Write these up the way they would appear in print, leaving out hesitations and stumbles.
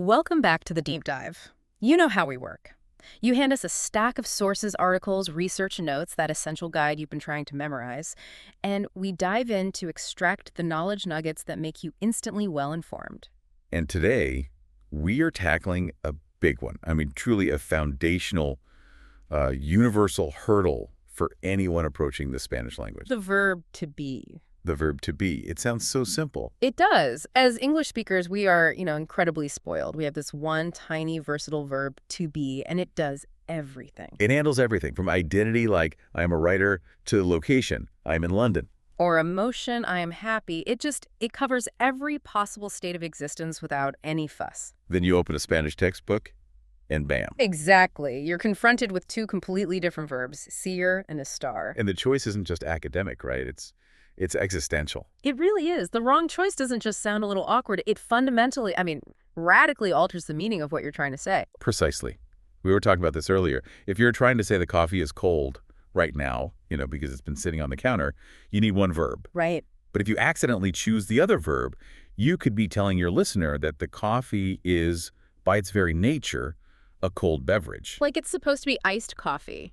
Welcome back to the deep dive. You know how we work. You hand us a stack of sources, articles, research notes, that essential guide you've been trying to memorize, and we dive in to extract the knowledge nuggets that make you instantly well-informed. And today, we are tackling a big one. I mean, truly a foundational, universal hurdle for anyone approaching the Spanish language. The verb to be. The verb to be. It sounds so simple. It does. As English speakers, we are, incredibly spoiled. We have this one tiny versatile verb to be, and it does everything. It handles everything from identity, like I am a writer, to location, I am in London. Or emotion, I am happy. It covers every possible state of existence without any fuss. Then you open a Spanish textbook, and bam. Exactly. You're confronted with two completely different verbs, ser and estar. And the choice isn't just academic, right? It's existential. It really is. The wrong choice doesn't just sound a little awkward. It fundamentally, radically alters the meaning of what you're trying to say. Precisely. We were talking about this earlier. If you're trying to say the coffee is cold right now, because it's been sitting on the counter, you need one verb. Right. But if you accidentally choose the other verb, you could be telling your listener that the coffee is, by its very nature, a cold beverage. Like it's supposed to be iced coffee.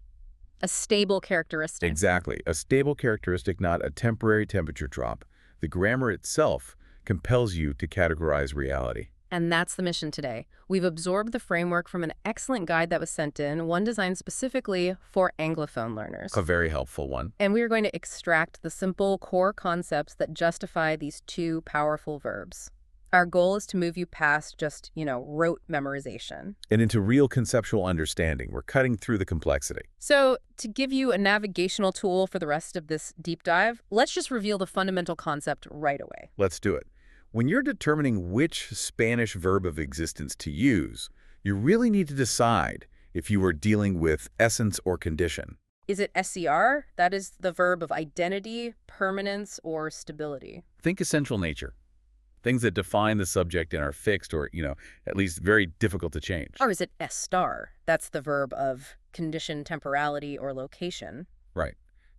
A stable characteristic. Exactly. A stable characteristic, not a temporary temperature drop. The grammar itself compels you to categorize reality. And that's the mission today. We've absorbed the framework from an excellent guide that was sent in, one designed specifically for Anglophone learners. A very helpful one. And we are going to extract the simple core concepts that justify these two powerful verbs. Our goal is to move you past just, rote memorization. And into real conceptual understanding. We're cutting through the complexity. So, to give you a navigational tool for the rest of this deep dive, let's just reveal the fundamental concept right away. Let's do it. When you're determining which Spanish verb of existence to use, you really need to decide if you are dealing with essence or condition. Is it SCR? That is the verb of identity, permanence, or stability. Think essential nature. Things that define the subject and are fixed or, at least very difficult to change. Or is it Estar? That's the verb of condition, temporality, or location. Right.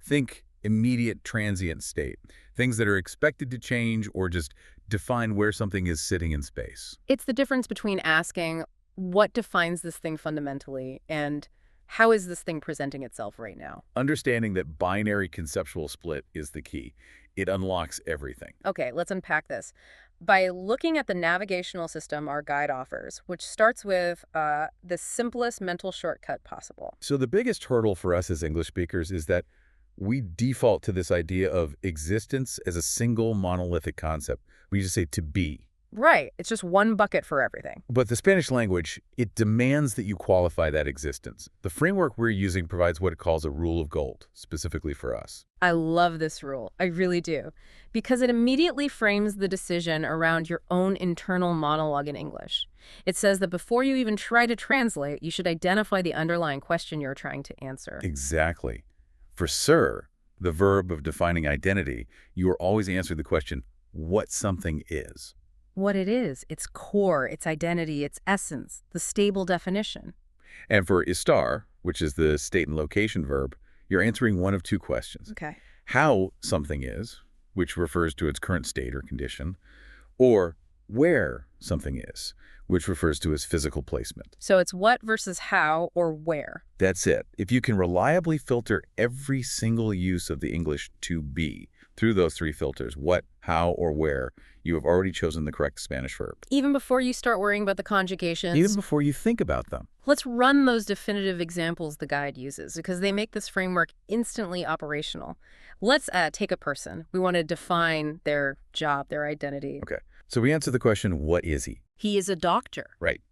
Think immediate transient state. Things that are expected to change or just define where something is sitting in space. It's the difference between asking, what defines this thing fundamentally, and how is this thing presenting itself right now? Understanding that binary conceptual split is the key. It unlocks everything. Okay, let's unpack this. By looking at the navigational system our guide offers, which starts with the simplest mental shortcut possible. So the biggest hurdle for us as English speakers is that we default to this idea of existence as a single monolithic concept. We just say to be. Right. It's just one bucket for everything. But the Spanish language, it demands that you qualify that existence. The framework we're using provides what it calls a rule of gold, specifically for us. I love this rule. I really do. Because it immediately frames the decision around your own internal monologue in English. It says that before you even try to translate, you should identify the underlying question you're trying to answer. Exactly. For ser, the verb of defining identity, you are always answering the question, what something is. What it is, its core, its identity, its essence, the stable definition. And for estar, which is the state and location verb, you're answering one of two questions. Okay. How something is, which refers to its current state or condition, or where something is, which refers to its physical placement. So it's what versus how or where. That's it. If you can reliably filter every single use of the English to be through those three filters, what, how, or where, you have already chosen the correct Spanish verb. Even before you start worrying about the conjugations. Even before you think about them. Let's run those definitive examples the guide uses, because they make this framework instantly operational. Let's take a person. We want to define their job, their identity. Okay. So we answer the question, what is he? He is a doctor. Right.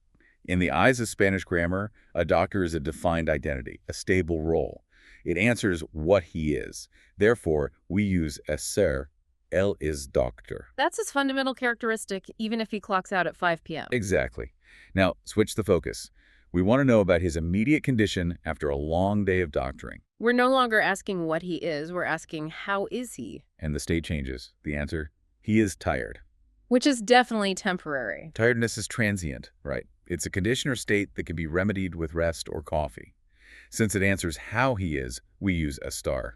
In the eyes of Spanish grammar, a doctor is a defined identity, a stable role. It answers what he is. Therefore, we use ser, él es doctor. That's his fundamental characteristic, even if he clocks out at 5 p.m. Exactly. Now, switch the focus. We want to know about his immediate condition after a long day of doctoring. We're no longer asking what he is, we're asking how is he? And the state changes. The answer, he is tired. Which is definitely temporary. Tiredness is transient, right? It's a condition or state that can be remedied with rest or coffee. Since it answers how he is, we use estar.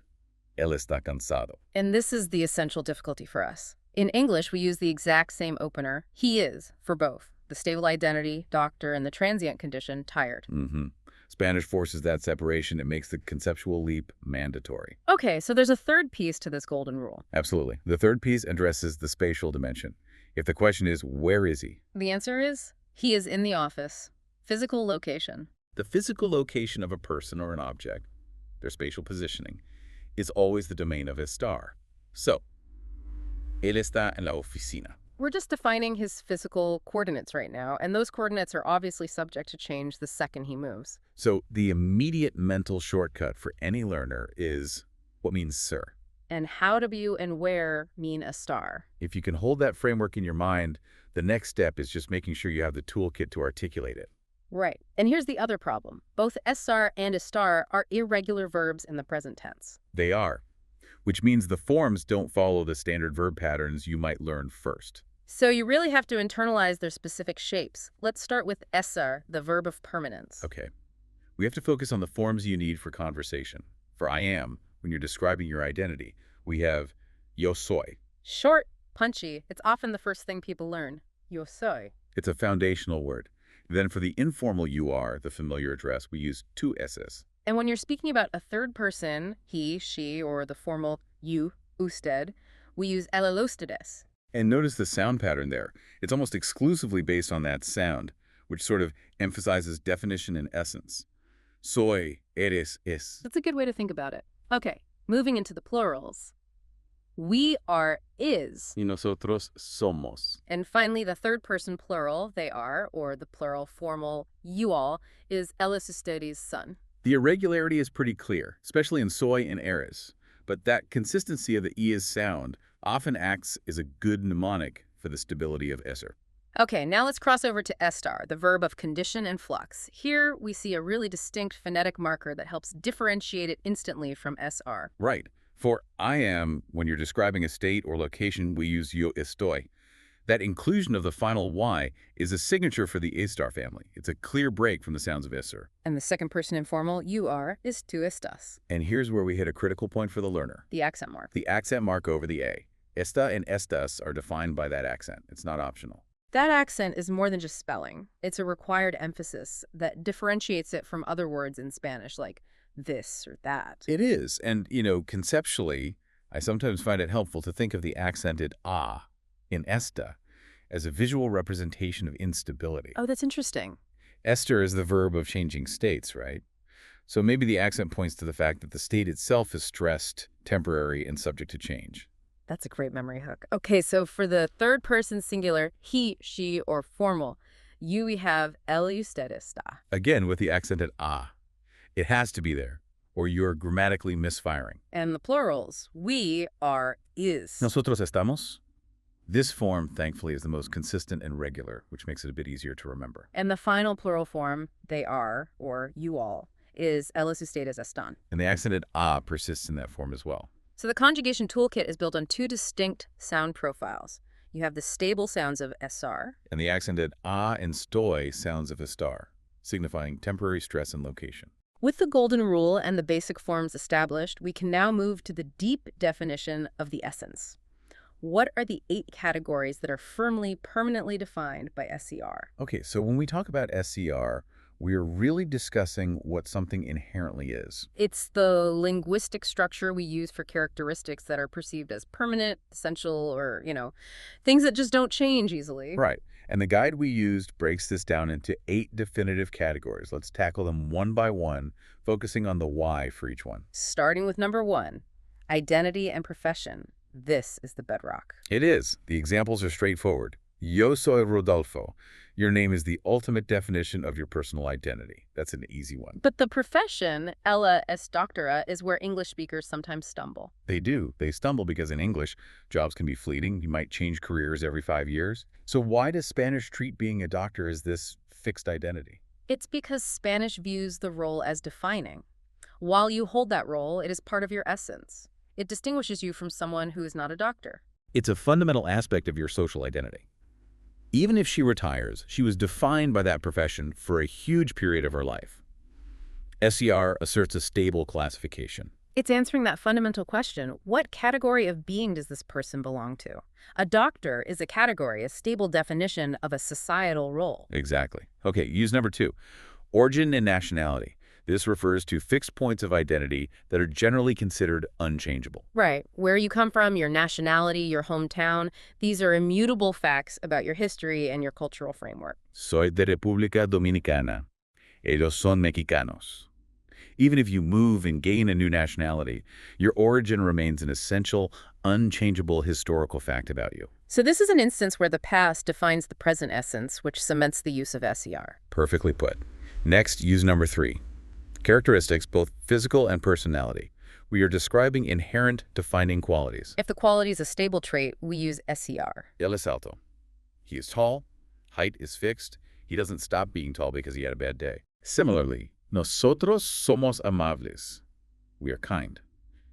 Él está cansado. And this is the essential difficulty for us. In English, we use the exact same opener, he is, for both. the stable identity, doctor, and the transient condition, tired. Mm-hmm. Spanish forces that separation. It makes the conceptual leap mandatory. Okay, so there's a third piece to this golden rule. Absolutely. The third piece addresses the spatial dimension. If the question is, where is he? The answer is, he is in the office. Physical location. The physical location of a person or an object, their spatial positioning, is always the domain of Estar. So, él está en la oficina. We're just defining his physical coordinates right now, and those coordinates are obviously subject to change the second he moves. So the immediate mental shortcut for any learner is what means ser. And how to be and where mean a star. If you can hold that framework in your mind, the next step is just making sure you have the toolkit to articulate it. Right. And here's the other problem. Both estar and estar are irregular verbs in the present tense. They are, which means the forms don't follow the standard verb patterns you might learn first. So you really have to internalize their specific shapes. Let's start with estar, the verb of permanence. Okay. We have to focus on the forms you need for conversation. For I am, when you're describing your identity, we have yo soy. Short, punchy. It's often the first thing people learn. Yo soy. It's a foundational word. Then for the informal you are, the familiar address, we use two S's. And when you're speaking about a third person, he, she, or the formal you, usted, we use el ustedes. And notice the sound pattern there. It's almost exclusively based on that sound, which sort of emphasizes definition and essence. Soy, eres, es. That's a good way to think about it. Okay, moving into the plurals. We are is. Y nosotros somos. And finally, the third person plural, they are, or the plural formal you all, is elis ustedes son. The irregularity is pretty clear, especially in soy and eres. But that consistency of the is sound often acts as a good mnemonic for the stability of esser. Okay, now let's cross over to estar, the verb of condition and flux. Here we see a really distinct phonetic marker that helps differentiate it instantly from sr. Right. For I am, when you're describing a state or location, we use yo estoy. That inclusion of the final y is a signature for the estar family. It's a clear break from the sounds of esser. And the second person informal, you are, is tú estás. And here's where we hit a critical point for the learner. The accent mark. The accent mark over the a. Esta and estas are defined by that accent. It's not optional. That accent is more than just spelling. It's a required emphasis that differentiates it from other words in Spanish, like this or that. It is. And, conceptually, I sometimes find it helpful to think of the accented a in esta as a visual representation of instability. Oh, that's interesting. Ester is the verb of changing states, right? So maybe the accent points to the fact that the state itself is stressed, temporary, and subject to change. That's a great memory hook. Okay, so for the third person singular, he, she, or formal, you we have el usted está. Again, with the accented a. It has to be there, or you're grammatically misfiring. And the plurals, we are is. Nosotros estamos. This form, thankfully, is the most consistent and regular, which makes it a bit easier to remember. And the final plural form, they are, or you all, is elis ustedes están. And the accented a persists in that form as well. So the conjugation toolkit is built on two distinct sound profiles. You have the stable sounds of esar. And the accented a and stoy sounds of estar, signifying temporary stress and location. With the golden rule and the basic forms established, we can now move to the deep definition of the essence. What are the 8 categories that are firmly, permanently defined by SCR? Okay, so when we talk about SCR, we're really discussing what something inherently is. It's the linguistic structure we use for characteristics that are perceived as permanent, essential, or, things that just don't change easily. Right. And the guide we used breaks this down into 8 definitive categories. Let's tackle them one by one, focusing on the why for each one. Starting with number 1, identity and profession. This is the bedrock. It is. The examples are straightforward. Yo soy Rodolfo. Your name is the ultimate definition of your personal identity. That's an easy one. But the profession, ella es doctora, is where English speakers sometimes stumble. They do. They stumble because in English, jobs can be fleeting. You might change careers every 5 years. So why does Spanish treat being a doctor as this fixed identity? It's because Spanish views the role as defining. While you hold that role, it is part of your essence. It distinguishes you from someone who is not a doctor. It's a fundamental aspect of your social identity. Even if she retires, she was defined by that profession for a huge period of her life. SCR asserts a stable classification. It's answering that fundamental question, what category of being does this person belong to? A doctor is a category, a stable definition of a societal role. Exactly. Okay, use number 2. Origin and nationality. This refers to fixed points of identity that are generally considered unchangeable. Right. Where you come from, your nationality, your hometown, these are immutable facts about your history and your cultural framework. Soy de República Dominicana. Ellos son mexicanos. Even if you move and gain a new nationality, your origin remains an essential, unchangeable historical fact about you. So this is an instance where the past defines the present essence, which cements the use of SER. Perfectly put. Next, use number 3. Characteristics, both physical and personality. We are describing inherent defining qualities. If the quality is a stable trait, we use SER. Él es alto. He is tall. Height is fixed. He doesn't stop being tall because he had a bad day. Similarly, nosotros somos amables. We are kind.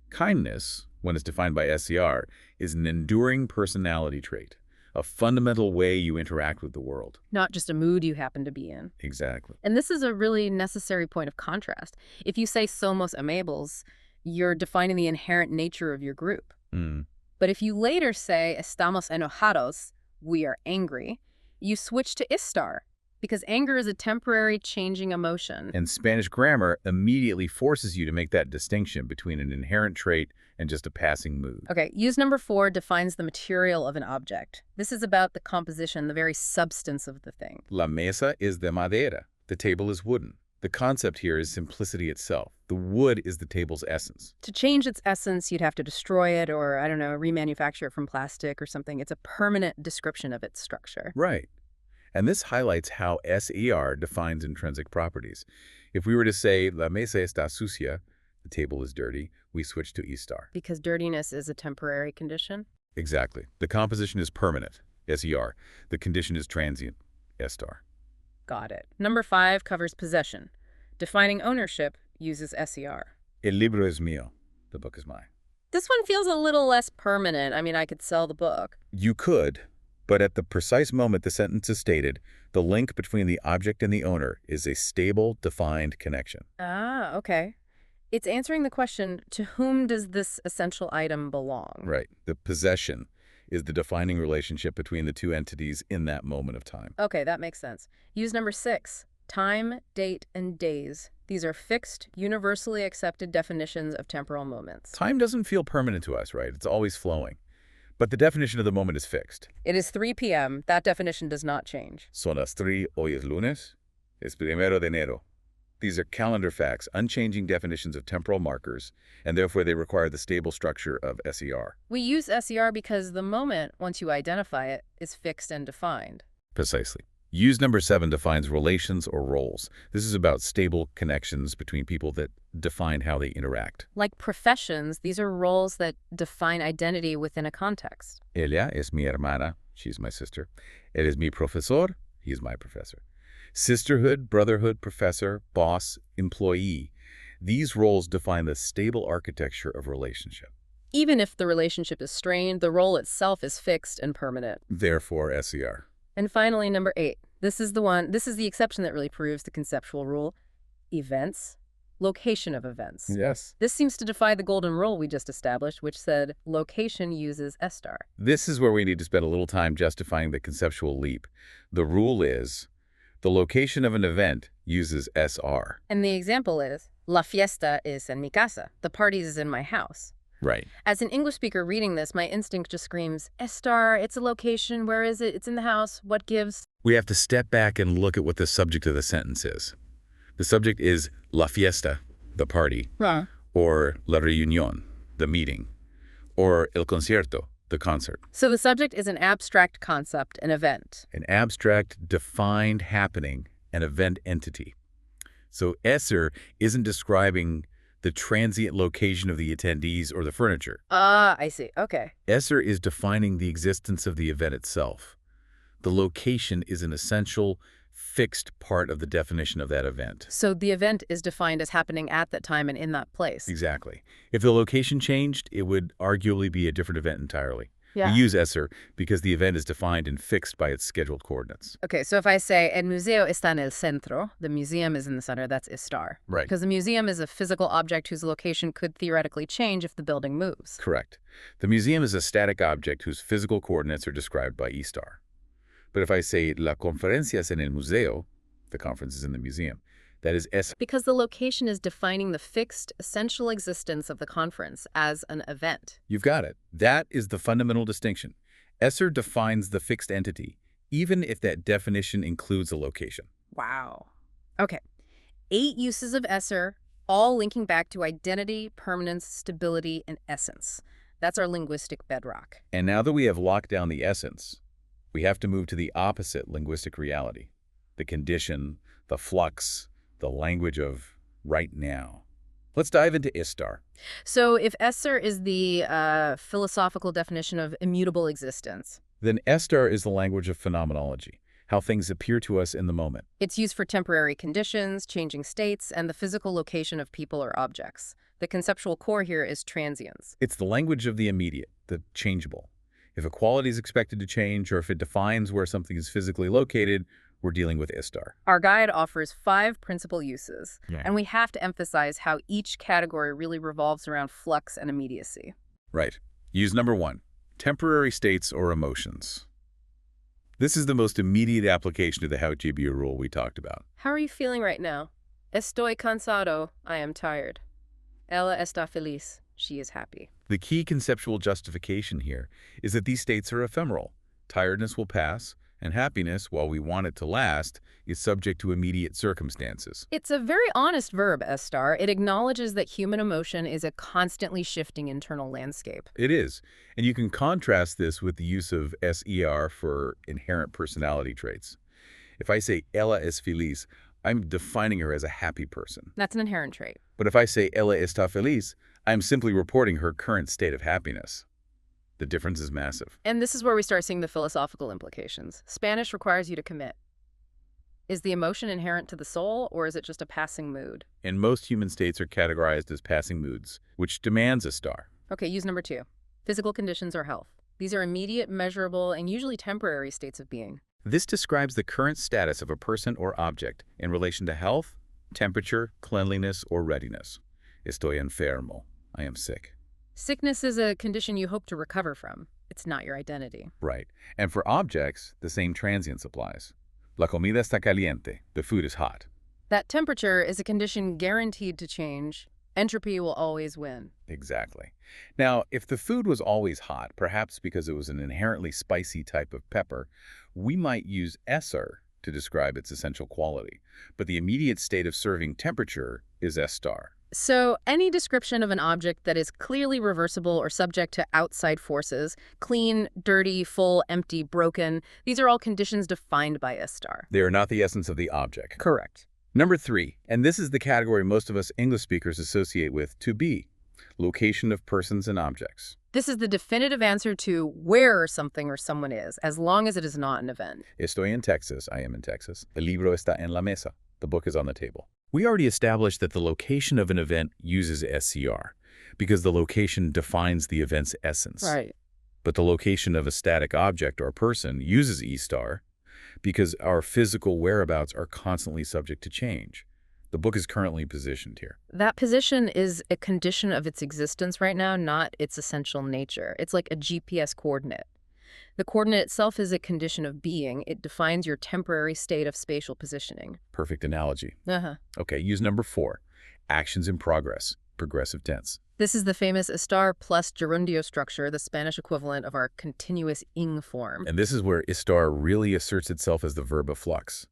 Kindness, when it's defined by SER, is an enduring personality trait, a fundamental way you interact with the world. Not just a mood you happen to be in. Exactly. And this is a really necessary point of contrast. If you say somos amables, you're defining the inherent nature of your group. But if you later say estamos enojados, we are angry, you switch to estar, because anger is a temporary changing emotion. And Spanish grammar immediately forces you to make that distinction between an inherent trait and just a passing mood. Okay, use number 4 defines the material of an object. This is about the composition, the very substance of the thing. La mesa es de madera. The table is wooden. The concept here is simplicity itself. The wood is the table's essence. To change its essence, you'd have to destroy it or, I don't know, remanufacture it from plastic or something. It's a permanent description of its structure. Right. And this highlights how SER defines intrinsic properties. If we were to say, la mesa está sucia, the table is dirty, we switch to estar. Because dirtiness is a temporary condition? Exactly. The composition is permanent, SER. The condition is transient, estar. Got it. Number 5 covers possession. Defining ownership uses SER. El libro es mío. The book is mine. This one feels a little less permanent. I mean, I could sell the book. You could, but at the precise moment the sentence is stated, the link between the object and the owner is a stable, defined connection. Ah, okay. It's answering the question, to whom does this essential item belong? Right. The possession is the defining relationship between the two entities in that moment of time. Okay, that makes sense. Use number 6. Time, date, and days. These are fixed, universally accepted definitions of temporal moments. Time doesn't feel permanent to us, right? It's always flowing. But the definition of the moment is fixed. It is 3 p.m. That definition does not change. Son las 3, hoy es lunes, es primero de enero. These are calendar facts, unchanging definitions of temporal markers, and therefore they require the stable structure of SER. We use SER because the moment, once you identify it, is fixed and defined. Precisely. Use number 7 defines relations or roles. This is about stable connections between people that define how they interact. Like professions, these are roles that define identity within a context. Ella es mi hermana. She's my sister. Él es mi profesor. He's my professor. Sisterhood, brotherhood, professor, boss, employee. These roles define the stable architecture of relationship. Even if the relationship is strained, the role itself is fixed and permanent. Therefore, SER. And finally, number 8. This is the exception that really proves the conceptual rule. Events. Location of events. Yes. This seems to defy the golden rule we just established, which said location uses estar. This is where we need to spend a little time justifying the conceptual leap. The rule is the location of an event uses SR. And the example is, la fiesta es en mi casa. The party is in my house. Right. As an English speaker reading this, my instinct just screams, estar, it's a location, where is it? It's in the house, what gives? We have to step back and look at what the subject of the sentence is. The subject is la fiesta, the party, or la reunión, the meeting, or el concierto, the concert. So the subject is an abstract concept, an event. An abstract, defined happening, an event entity. So Esser isn't describing the transient location of the attendees or the furniture. Ah, I see. Okay. Esser is defining the existence of the event itself. The location is an essential, fixed part of the definition of that event. So the event is defined as happening at that time and in that place. Exactly. If the location changed, it would arguably be a different event entirely. We Yeah. use Ser because the event is defined and fixed by its scheduled coordinates. Okay, so if I say el museo está en el centro, the museum is in the center, that's estar. Right. Because the museum is a physical object whose location could theoretically change if the building moves. Correct. The museum is a static object whose physical coordinates are described by Estar. But if I say la conferencia es en el museo, the conference is in the museum, that is Ser. Because the location is defining the fixed, essential existence of the conference as an event. You've got it. That is the fundamental distinction. Ser defines the fixed entity, even if that definition includes a location. Wow. Okay. 8 uses of esser, all linking back to identity, permanence, stability, and essence. That's our linguistic bedrock. And now that we have locked down the essence, we have to move to the opposite linguistic reality, the condition, the flux, the language of right now. Let's dive into Estar. So if esser is the philosophical definition of immutable existence, Then Estar is the language of phenomenology, how things appear to us in the moment. it's used for temporary conditions, changing states, and the physical location of people or objects. The conceptual core here is transience. It's the language of the immediate, the changeable. If a quality is expected to change or if it defines where something is physically located, we're dealing with Estar. Our guide offers 5 principal uses, Yeah. and we have to emphasize how each category really revolves around flux and immediacy. Right. Use number 1, temporary states or emotions. This is the most immediate application of the how GBO rule we talked about. How are you feeling right now? Estoy cansado. I am tired. Ella está feliz. She is happy. The key conceptual justification here is that these states are ephemeral. Tiredness will pass, and happiness, while we want it to last, is subject to immediate circumstances. It's a very honest verb, Estar. It acknowledges that human emotion is a constantly shifting internal landscape. It is, and you can contrast this with the use of SER for inherent personality traits. If I say Ella es feliz, I'm defining her as a happy person. That's an inherent trait. But if I say Ella está feliz, I'm simply reporting her current state of happiness. The difference is massive. And this is where we start seeing the philosophical implications. Spanish requires you to commit. Is the emotion inherent to the soul, or is it just a passing mood? And most human states are categorized as passing moods, which demands a star. Okay, use number 2. Physical conditions or health. These are immediate, measurable, and usually temporary states of being. This describes the current status of a person or object in relation to health, temperature, cleanliness, or readiness. Estoy enfermo. I am sick. Sickness is a condition you hope to recover from. It's not your identity. Right. And for objects, the same transience applies. La comida está caliente. The food is hot. That temperature is a condition guaranteed to change. Entropy will always win. Exactly. Now, if the food was always hot, perhaps because it was an inherently spicy type of pepper, we might use Ser to describe its essential quality. But the immediate state of serving temperature is Estar. So any description of an object that is clearly reversible or subject to outside forces, clean, dirty, full, empty, broken, these are all conditions defined by Estar. They are not the essence of the object. Correct. Number 3, and this is the category most of us English speakers associate with to be, location of persons and objects. This is the definitive answer to where something or someone is, as long as it is not an event. Estoy en Texas. I am in Texas. El libro está en la mesa. The book is on the table. We already established that the location of an event uses SCR because the location defines the event's essence. Right. But the location of a static object or person uses E* because our physical whereabouts are constantly subject to change. The book is currently positioned here. That position is a condition of its existence right now, not its essential nature. It's like a GPS coordinate. The coordinate itself is a condition of being. It defines your temporary state of spatial positioning. Perfect analogy. Uh-huh. Okay, use number 4. Actions in progress, progressive tense. This is the famous estar plus gerundio structure, the Spanish equivalent of our continuous ing form. And this is where estar really asserts itself as the verb of flux.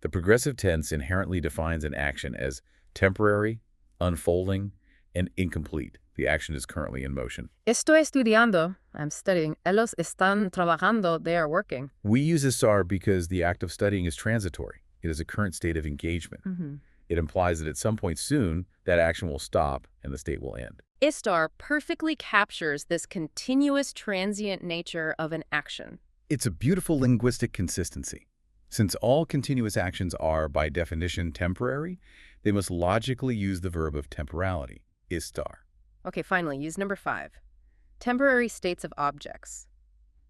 The progressive tense inherently defines an action as temporary, unfolding, and incomplete. The action is currently in motion. Estoy estudiando. I'm studying. Ellos están trabajando. They are working. We use estar because the act of studying is transitory. It is a current state of engagement. Mm-hmm. It implies that at some point soon, that action will stop and the state will end. Estar perfectly captures this continuous transient nature of an action. It's a beautiful linguistic consistency. Since all continuous actions are, by definition, temporary, they must logically use the verb of temporality, estar. Okay, finally, use number 5. Temporary states of objects.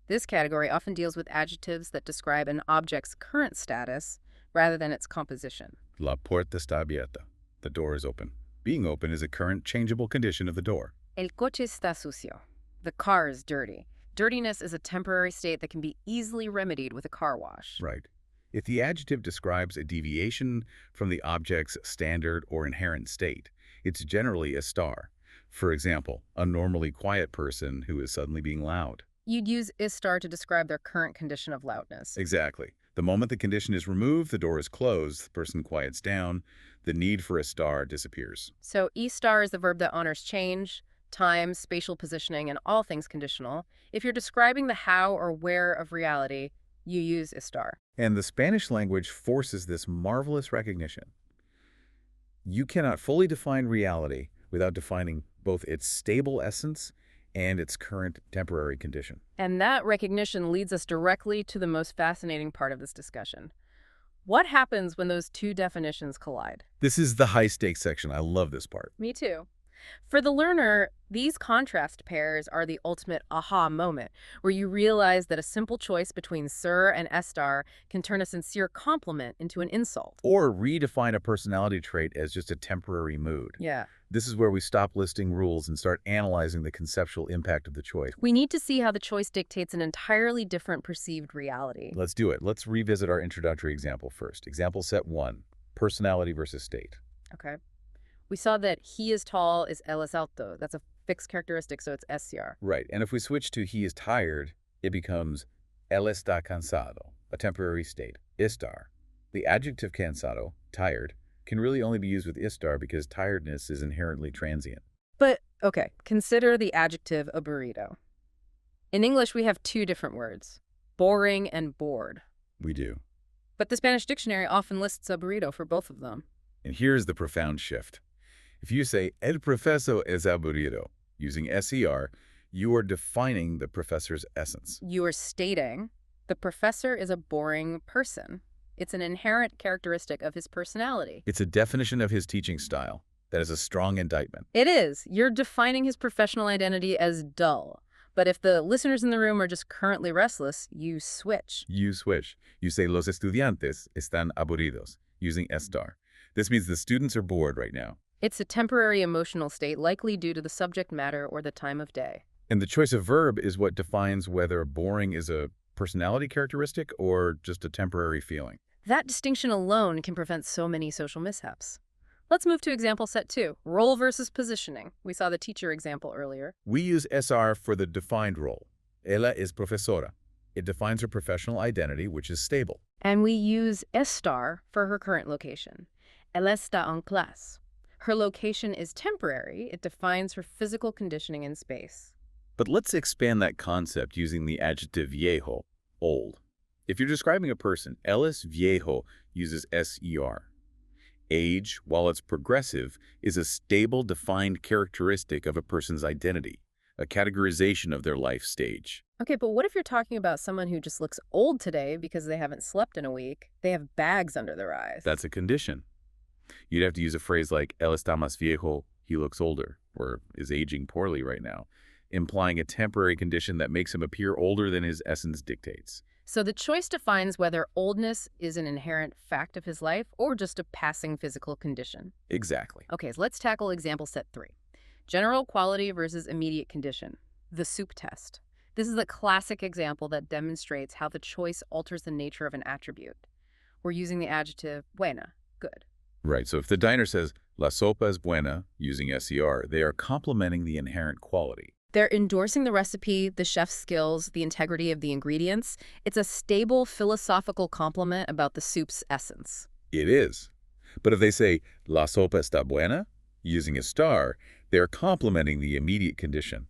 This category often deals with adjectives that describe an object's current status rather than its composition. La puerta está abierta. The door is open. Being open is a current changeable condition of the door. El coche está sucio. The car is dirty. Dirtiness is a temporary state that can be easily remedied with a car wash. Right. If the adjective describes a deviation from the object's standard or inherent state, it's generally estar. For example, a normally quiet person who is suddenly being loud. You'd use istar to describe their current condition of loudness. Exactly. The moment the condition is removed, the door is closed, the person quiets down, the need for estar disappears. So istar is the verb that honors change, time, spatial positioning, and all things conditional. If you're describing the how or where of reality, you use istar. And the Spanish language forces this marvelous recognition. You cannot fully define reality without defining both its stable essence and its current temporary condition. And that recognition leads us directly to the most fascinating part of this discussion. What happens when those two definitions collide? This is the high-stakes section. I love this part. Me too. For the learner, these contrast pairs are the ultimate aha moment, where you realize that a simple choice between Ser and Estar can turn a sincere compliment into an insult. Or redefine a personality trait as just a temporary mood. Yeah. This is where we stop listing rules and start analyzing the conceptual impact of the choice. We need to see how the choice dictates an entirely different perceived reality. Let's do it. Let's revisit our introductory example first. Example set 1, personality versus state. Okay. We saw that he is tall is él es alto. That's a fixed characteristic, so it's SCR. Right, and if we switch to he is tired, it becomes él está cansado, a temporary state, estar. The adjective cansado, tired, can really only be used with istar because tiredness is inherently transient. But, okay, consider the adjective aburrido. In English, we have two different words, boring and bored. We do. But the Spanish dictionary often lists aburrido for both of them. And here's the profound shift. If you say, el profesor es aburrido, using SER, you are defining the professor's essence. You are stating the professor is a boring person. It's an inherent characteristic of his personality. It's a definition of his teaching style. That is a strong indictment. It is. You're defining his professional identity as dull. But if the listeners in the room are just currently restless, you switch. You switch. You say, los estudiantes están aburridos, using estar. This means the students are bored right now. It's a temporary emotional state, likely due to the subject matter or the time of day. And the choice of verb is what defines whether boring is a personality characteristic or just a temporary feeling. That distinction alone can prevent so many social mishaps. Let's move to example set 2, role versus positioning. We saw the teacher example earlier. We use SR for the defined role. Ella es profesora. It defines her professional identity, which is stable. And we use estar for her current location. Ella está en clase. Her location is temporary. It defines her physical conditioning in space. But let's expand that concept using the adjective viejo, old. If you're describing a person, él es viejo uses SER. Age, while it's progressive, is a stable, defined characteristic of a person's identity, a categorization of their life stage. Okay, but what if you're talking about someone who just looks old today because they haven't slept in a week? They have bags under their eyes. That's a condition. You'd have to use a phrase like, él está más viejo, he looks older, or is aging poorly right now, implying a temporary condition that makes him appear older than his essence dictates. So the choice defines whether oldness is an inherent fact of his life or just a passing physical condition. Exactly. Okay, so let's tackle example set 3. General quality versus immediate condition. The soup test. This is a classic example that demonstrates how the choice alters the nature of an attribute. We're using the adjective buena, good. Right, so if the diner says, la sopa es buena, using SER, they are complementing the inherent quality. They're endorsing the recipe, the chef's skills, the integrity of the ingredients. It's a stable philosophical compliment about the soup's essence. It is. But if they say, la sopa está buena, using a star, they're complementing the immediate condition.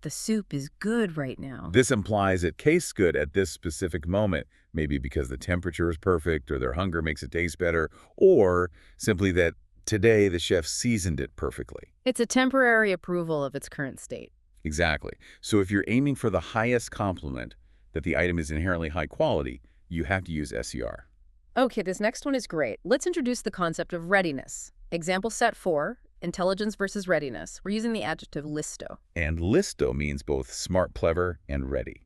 The soup is good right now. This implies it tastes good at this specific moment, maybe because the temperature is perfect or their hunger makes it taste better, or simply that today the chef seasoned it perfectly. It's a temporary approval of its current state. Exactly. So if you're aiming for the highest compliment, that the item is inherently high quality, you have to use SER. Okay, this next one is great. Let's introduce the concept of readiness. Example set 4, Intelligence versus readiness. We're using the adjective listo. And listo means both smart, clever, and ready.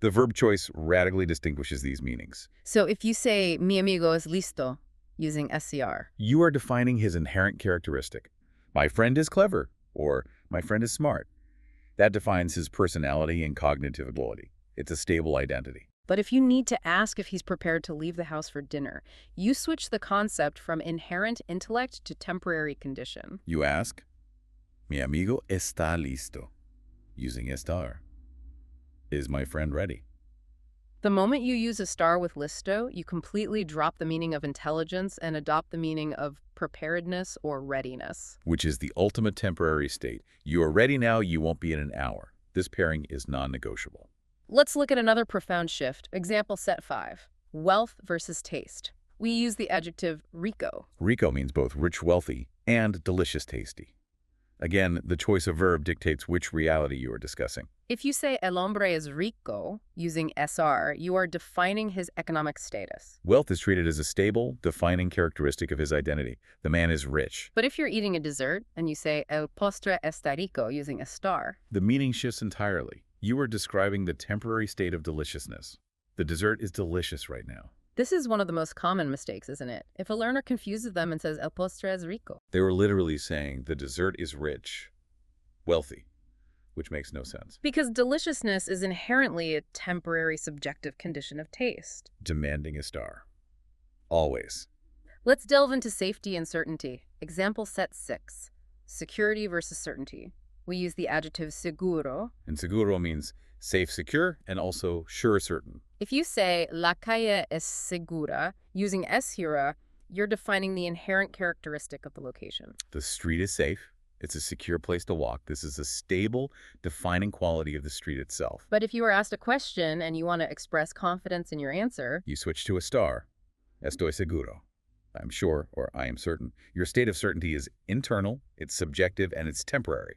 The verb choice radically distinguishes these meanings. So if you say, mi amigo es listo, using SCR, You are defining his inherent characteristic. My friend is clever, or my friend is smart. That defines his personality and cognitive ability. It's a stable identity. but if you need to ask if he's prepared to leave the house for dinner, you switch the concept from inherent intellect to temporary condition. You ask, mi amigo está listo, using estar. Is my friend ready? The moment you use a star with listo, you completely drop the meaning of intelligence and adopt the meaning of preparedness or readiness. Which is the ultimate temporary state. You are ready now, you won't be in an hour. This pairing is non-negotiable. Let's look at another profound shift. Example set 5. Wealth versus taste. We use the adjective rico. Rico means both rich, wealthy, and delicious, tasty. Again, the choice of verb dictates which reality you are discussing. If you say el hombre es rico, using SR, you are defining his economic status. Wealth is treated as a stable, defining characteristic of his identity. The man is rich. But if you're eating a dessert and you say el postre está rico, using a star, The meaning shifts entirely. You are describing the temporary state of deliciousness. The dessert is delicious right now. this is one of the most common mistakes, isn't it? If a learner confuses them and says el postre es rico. They were literally saying the dessert is rich, wealthy, which makes no sense. Because deliciousness is inherently a temporary subjective condition of taste. Demanding a star. Always. Let's delve into safety and certainty. Example set 6. Security versus certainty. We use the adjective seguro. And seguro means safe, secure, and also sure, certain. If you say la calle es segura, using es here, you're defining the inherent characteristic of the location. The street is safe. It's a secure place to walk. This is a stable, defining quality of the street itself. But if you are asked a question and you want to express confidence in your answer, You switch to a star. Estoy seguro. I'm sure, or I am certain. Your state of certainty is internal, it's subjective, and it's temporary.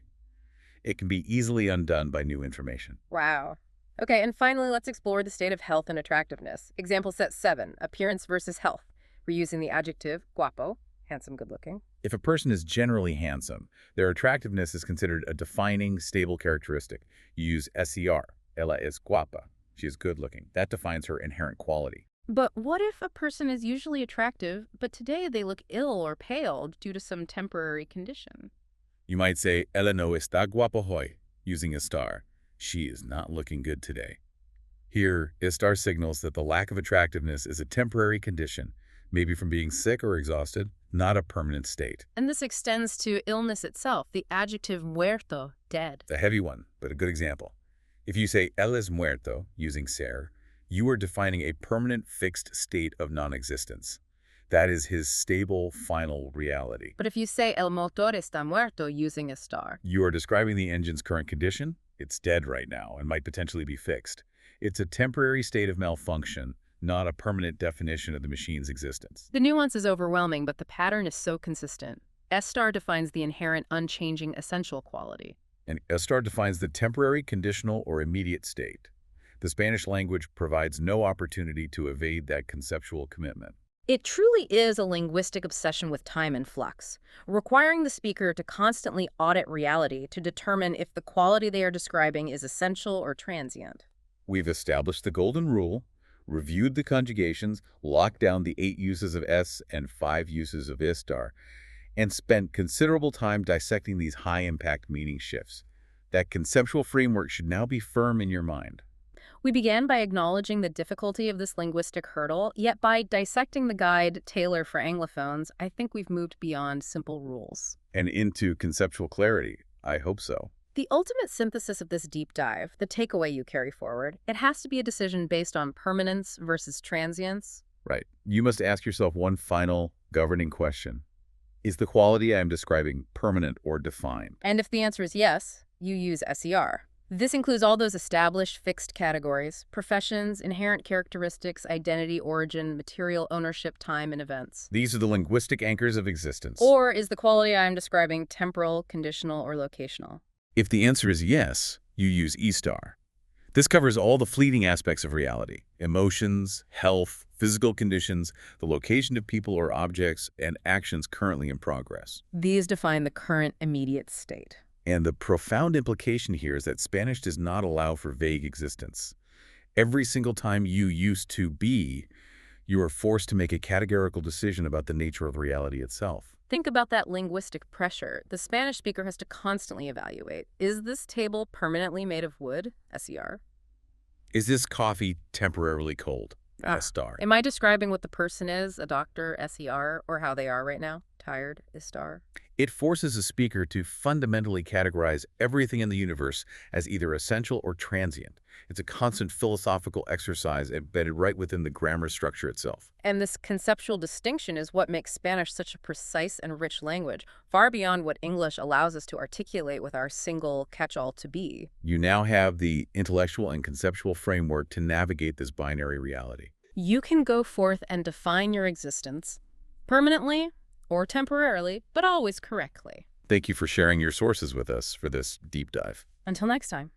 It can be easily undone by new information. wow. Okay, and finally, let's explore the state of health and attractiveness. Example set 7, appearance versus health. We're using the adjective guapo, handsome, good-looking. If a person is generally handsome, their attractiveness is considered a defining, stable characteristic. You use SER. Ella es guapa. She is good-looking. That defines her inherent quality. But what if a person is usually attractive, but today they look ill or pale due to some temporary condition? You might say, Ella no está guapa hoy, using estar. She is not looking good today. Here, estar signals that the lack of attractiveness is a temporary condition, maybe from being sick or exhausted, not a permanent state. And this extends to illness itself, the adjective muerto, dead. A heavy one, but a good example. If you say, Él es muerto, using ser, you are defining a permanent fixed state of non-existence. That is his stable, final reality. But if you say el motor está muerto, using a star, You are describing the engine's current condition. It's dead right now and might potentially be fixed. It's a temporary state of malfunction, not a permanent definition of the machine's existence. the nuance is overwhelming, but the pattern is so consistent. S star defines the inherent, unchanging, essential quality. And estar defines the temporary, conditional, or immediate state. The Spanish language provides no opportunity to evade that conceptual commitment. It truly is a linguistic obsession with time and flux, requiring the speaker to constantly audit reality to determine if the quality they are describing is essential or transient. We've established the golden rule, reviewed the conjugations, locked down the 8 uses of S and 5 uses of istar, and spent considerable time dissecting these high-impact meaning shifts. That conceptual framework should now be firm in your mind. We began by acknowledging the difficulty of this linguistic hurdle, yet by dissecting the guide Taylor for Anglophones, I think we've moved beyond simple rules. And into conceptual clarity. I hope so. The ultimate synthesis of this deep dive, the takeaway you carry forward, it has to be a decision based on permanence versus transience. Right. You must ask yourself one final governing question. Is the quality I am describing permanent or defined? And if the answer is yes, you use SER. This includes all those established fixed categories: professions, inherent characteristics, identity, origin, material ownership, time, and events. These are the linguistic anchors of existence. Or is the quality I'm describing temporal, conditional, or locational? If the answer is yes, you use E-star. This covers all the fleeting aspects of reality: emotions, health, physical conditions, the location of people or objects, and actions currently in progress. These define the current immediate state. And the profound implication here is that Spanish does not allow for vague existence. Every single time you used to be, you are forced to make a categorical decision about the nature of reality itself. Think about that linguistic pressure. The Spanish speaker has to constantly evaluate. Is this table permanently made of wood? SER. Is this coffee temporarily cold? Ah, Estar. am I describing what the person is, a doctor, SER, or how they are right now? Tired, Estar. It forces a speaker to fundamentally categorize everything in the universe as either essential or transient. It's a constant philosophical exercise embedded right within the grammar structure itself. And this conceptual distinction is what makes Spanish such a precise and rich language, far beyond what English allows us to articulate with our single catch-all to be. You now have the intellectual and conceptual framework to navigate this binary reality. You can go forth and define your existence, permanently or temporarily, but always correctly. Thank you for sharing your sources with us for this deep dive. Until next time.